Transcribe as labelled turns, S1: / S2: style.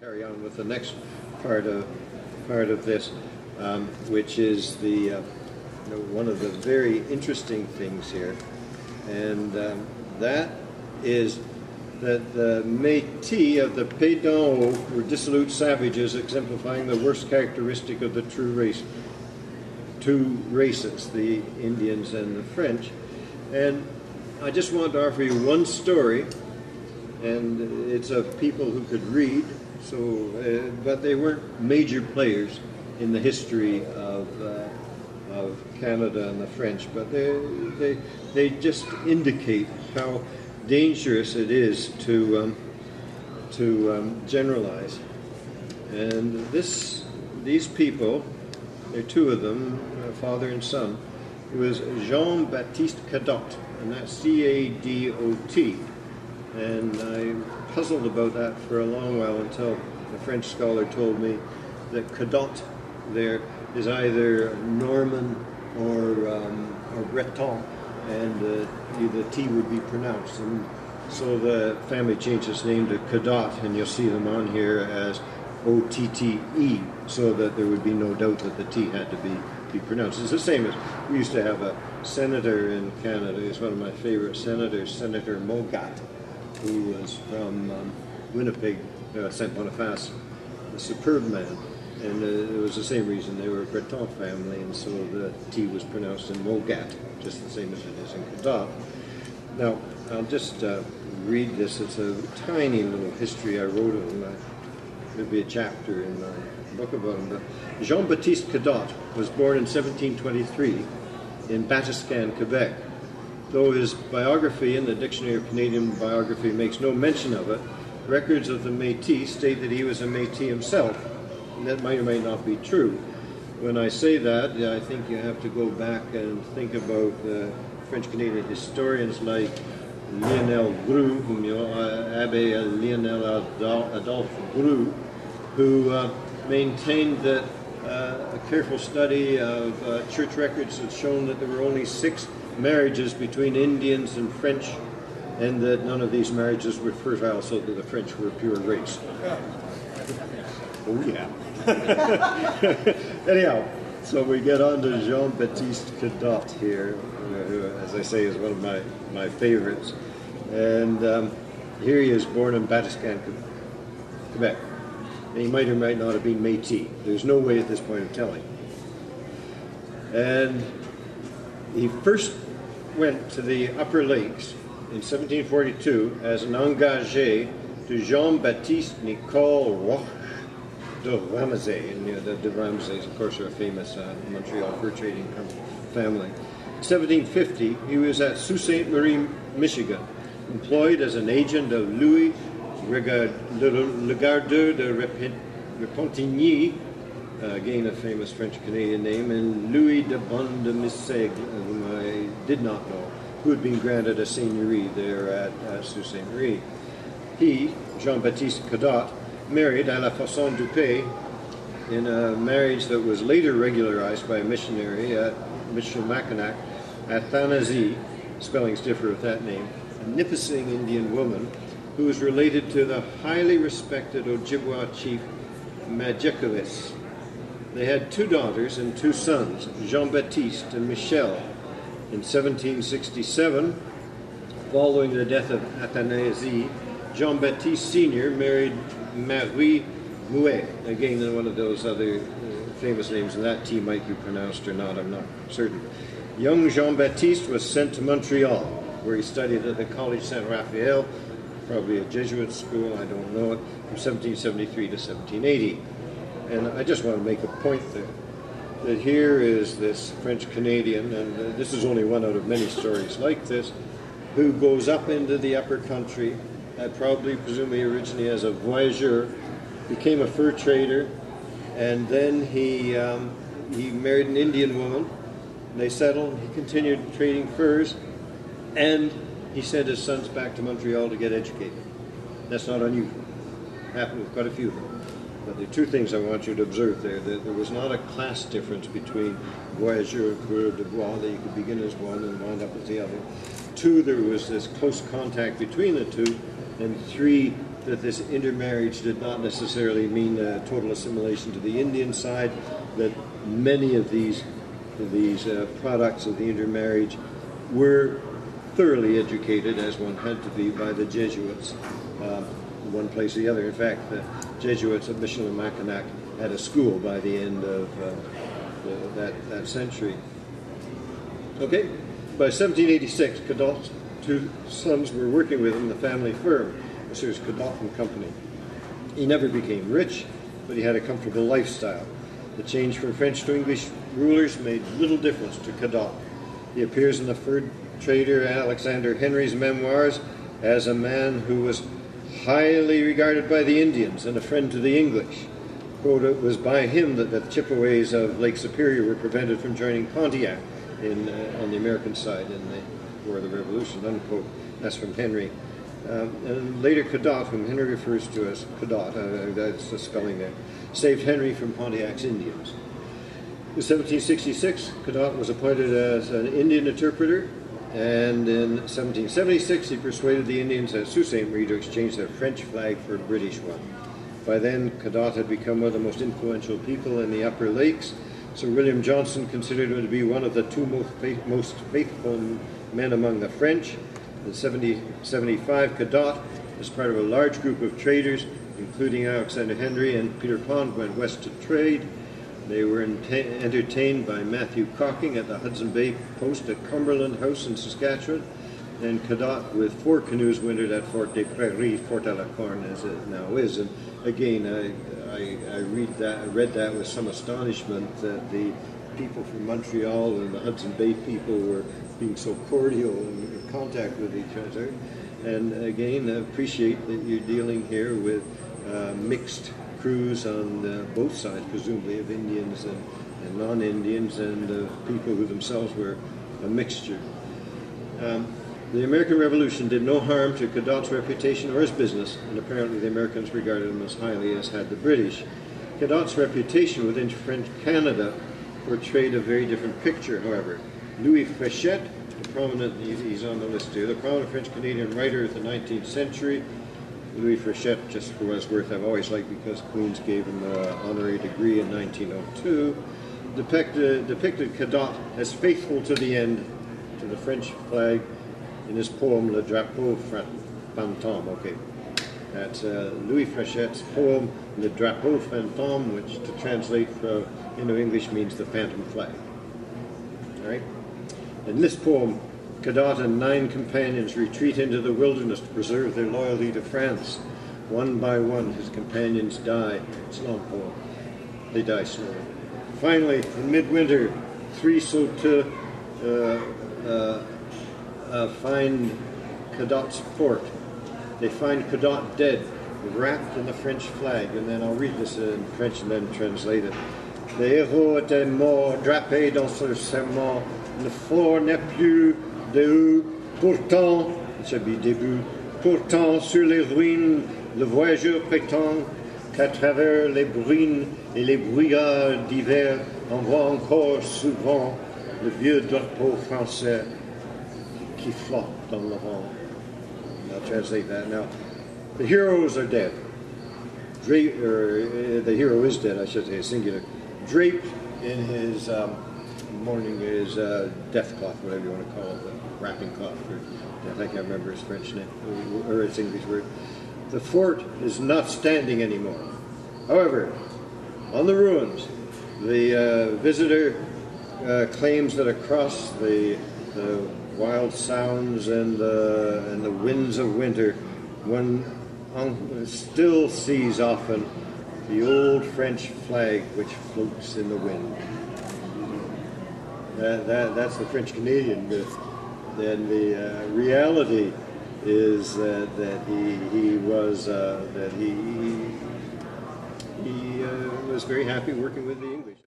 S1: Carry on with the next part of this, which is the one of the very interesting things here, and that is that the Métis of the Pays d'en Haut were dissolute savages, exemplifying the worst characteristic of the two races, the Indians and the French. And I just want to offer you one story, and it's of people who could read. So, but they weren't major players in the history of Canada and the French. But they just indicate how dangerous it is to generalize. And these people, there are two of them, father and son. It was Jean-Baptiste Cadot, and that's C-A-D-O-T. And I puzzled about that for a long while until a French scholar told me that Cadot there is either Norman or Breton, and the T would be pronounced. And so the family changed its name to Cadot, and you'll see them on here as O-T-T-E, so that there would be no doubt that the T had to be pronounced. It's the same as we used to have a senator in Canada. He's one of my favorite senators, Senator Mogat, who was from Winnipeg, Saint Boniface, a superb man. And it was the same reason they were a Breton family, and so the T was pronounced in Mogat, just the same as it is in Cadot. Now, I'll just read this. It's a tiny little history I wrote of him. There'll be a chapter in my book about him. But Jean-Baptiste Cadot was born in 1723 in Batiscan, Quebec. Though his biography in the Dictionary of Canadian Biography makes no mention of it, records of the Métis state that he was a Métis himself. And that might or might not be true. When I say that, I think you have to go back and think about French-Canadian historians like Lionel Groux, whom you know, Abbé Lionel Adolphe Groux, who maintained that a careful study of church records had shown that there were only 6 marriages between Indians and French, and that none of these marriages were fertile, so that the French were a pure race. Oh yeah. Anyhow, so we get on to Jean-Baptiste Cadot here, who, as I say, is one of my favorites. And here he is, born in Batiscan, Quebec. And he might or might not have been Métis. There's no way at this point of telling. And he first went to the Upper Lakes in 1742 as an engagé to Jean-Baptiste Nicole Roche de Ramezay. And the Ramezays, of course, are a famous Montreal fur trading family. In 1750, he was at Sault Ste. Marie, Michigan, employed as an agent of Louis Le Gardeur de Repentigny, again a famous French-Canadian name, and Louis de Bon de Missègle, whom I did not know, who had been granted a seigneurie there at Sault Ste. Marie. He, Jean-Baptiste Cadot, married à la façon du pays in a marriage that was later regularized by a missionary at Michilimackinac, Athanasie, spellings differ with that name, a Nipissing Indian woman who was related to the highly respected Ojibwa chief Majekowis. They had 2 daughters and 2 sons, Jean-Baptiste and Michel. In 1767, following the death of Athanasie, Jean-Baptiste Sr. married Marie Mouet, again one of those other famous names, and that T might be pronounced or not, I'm not certain. Young Jean-Baptiste was sent to Montreal, where he studied at the Collège Saint-Raphael, probably a Jesuit school, I don't know it, from 1773 to 1780. And I just want to make a point there, that here is this French-Canadian, and this is only one out of many stories like this, who goes up into the upper country, probably, presumably originally as a voyageur, became a fur trader, and then he married an Indian woman. They settled, he continued trading furs, and he sent his sons back to Montreal to get educated. That's not unusual. Happened with quite a few of them. But there are 2 things I want you to observe there. That there was not a class difference between voyageur and coureur de bois, that you could begin as one and wind up as the other. 2, there was this close contact between the 2. And 3, that this intermarriage did not necessarily mean total assimilation to the Indian side, that many of these products of the intermarriage were thoroughly educated, as one had to be, by the Jesuits, one place or the other. In fact, the Jesuits at Michilimackinac had a school by the end of that century. Okay, by 1786, Cadot's two sons were working with him in the family firm, Messrs. Cadot and Company. He never became rich, but he had a comfortable lifestyle. The change from French to English rulers made little difference to Cadot. He appears in the fur trader Alexander Henry's memoirs as a man who was highly regarded by the Indians and a friend to the English. Quote, it was by him that the Chippeways of Lake Superior were prevented from joining Pontiac on the American side in the War of the Revolution, unquote. That's from Henry. And later Cadot, whom Henry refers to as Cadot, that's the spelling there, saved Henry from Pontiac's Indians. In 1766, Cadot was appointed as an Indian interpreter, and in 1776 he persuaded the Indians at Sault Ste. Marie to exchange their French flag for a British one. By then, Cadot had become one of the most influential people in the Upper Lakes. Sir William Johnson considered him to be one of the two most faithful men among the French. In 1775, Cadot, as part of a large group of traders, including Alexander Henry and Peter Pond, went west to trade. They were entertained by Matthew Cocking at the Hudson Bay Post at Cumberland House in Saskatchewan, and Cadot with 4 canoes wintered at Fort des Prairies, Fort à la Corne as it now is. And again, I read that with some astonishment that the people from Montreal and the Hudson Bay people were being so cordial and in contact with each other. And again, I appreciate that you're dealing here with mixed crews on both sides, presumably of Indians and non-Indians, and people who themselves were a mixture. The American Revolution did no harm to Cadot's reputation or his business, and apparently the Americans regarded him as highly as had the British. Cadot's reputation within French Canada portrayed a very different picture, however. Louis Fréchette, the prominent, he's on the list here, the prominent French-Canadian writer of the 19th century. Louis Fréchette, just for what it's worth, I've always liked because Queen's gave him an honorary degree in 1902, depicted Cadot as faithful to the end to the French flag in his poem Le Drapeau Fantôme. Okay, that's Louis Fréchette's poem Le Drapeau Fantôme, which to translate into English means the phantom flag. All right. In this poem, Cadot and 9 companions retreat into the wilderness to preserve their loyalty to France. One by one, his companions die. It's a long poem. They die slowly. Finally, in midwinter, 3 Sauteux find Cadot's fort. They find Cadot dead, wrapped in the French flag, and then I'll read this in French and then translate it. Les héros étaient morts, drapés dans ce serment. Le fort n'est plus debout, pourtant, it should be debout, pourtant sur les ruines, le voyageur prétend qu'à travers les bruines et les brouillards d'hiver, on voit encore souvent le vieux drapeau français qui flotte dans le vent. I'll translate that now. The heroes are dead. The hero is dead, I should say, singular. Draped in his mourning, his death cloth, whatever you want to call it, the wrapping cloth. I think I remember his French name, or his English word. The fort is not standing anymore. However, on the ruins, the visitor claims that across the wild sounds and the winds of winter, one still sees often the old French flag which floats in the wind. That's the French-Canadian myth. Then the reality is that he was very happy working with the English.